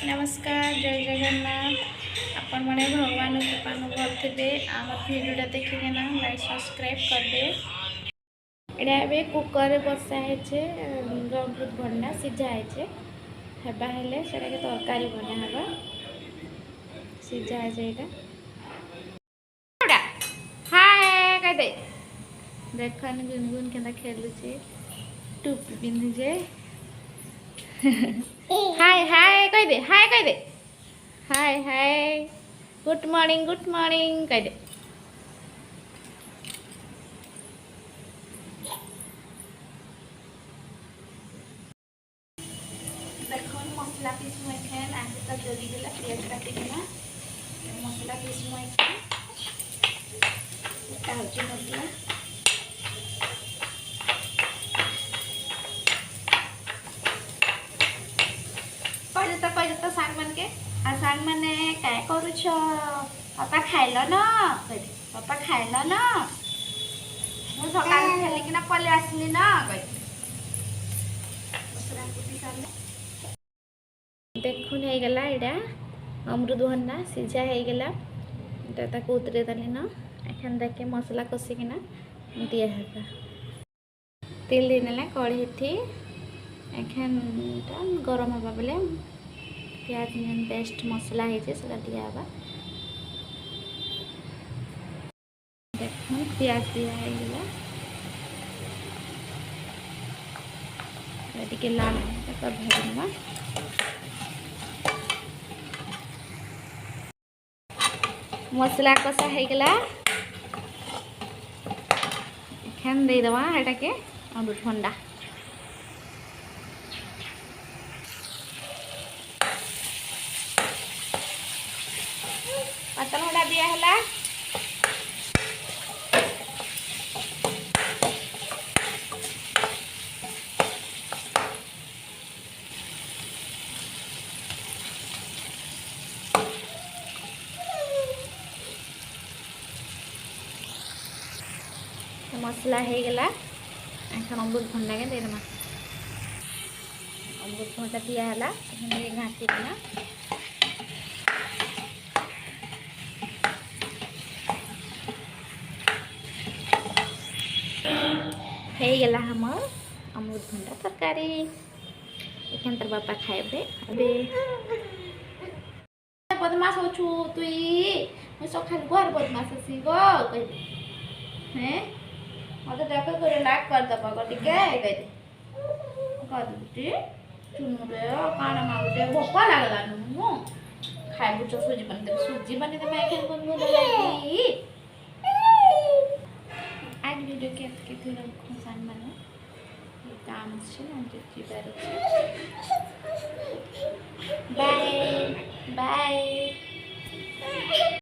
नमस्कार जय जगन्नाथ आपण मैंने भगवान कृपानु भरते आम भिडियोटा देखिए ना लाइक सब्सक्राइब कर दे। ये कुकर बसाहे अमृत भंडा सीझाहे हेबा हेले सेटा के तरकारी बनाहबा सीझाहे एटा हाय कह दे देखन गुनगुन केना खेलुची टूपी पिंधि जे हाय हाय कह दे हाय कह दे हाय हाय गुड मॉर्निंग कह दे। देखो मसला पीसमु एखेन आगे तो जल्दी गला प्याज काटिकिना मसला पीसमु एखेन काजू मसला कह तो सांग मन के आ सांग माने काय करूछ पापा खाइल न कह दे पापा खाइल न मु सकाळ खेली किना पले आसली न कह देखुन हो गला एडा अमृतभंडा सीझा हो गला ताको उतरे दली न एखन देखे मसला कसिकिना दिया है तेल देनेला कढ़ी थी एखन गरम हवा बेले प्याज पेस्ट मसला है दिया देख प्याज दिया टे लाल भाजवा मसला कषा होगा एखन देदेवा एटा के अमृतभंडा अमृतभंडा दिया है मसला हो गला एखन अमृतभंडा के देदेमा अमृतभंडा दिया है घाटिना हो गला हमर अमृतभंडा तरकारी एखन तर बापा खाइबे अबे बदमाश होछु तुई मैं सखाल घर बदमाश सी गो हैं मत देखो करे लाइक कर दबा गो ठीक है कह दे कर दे सुनु रे काना मागुटे भोक लागला नु खाइबु छ सुजी बने दे मैं एखन गुनगुन लागी आज वीडियो के रखो सान माने काम छे ना जीबार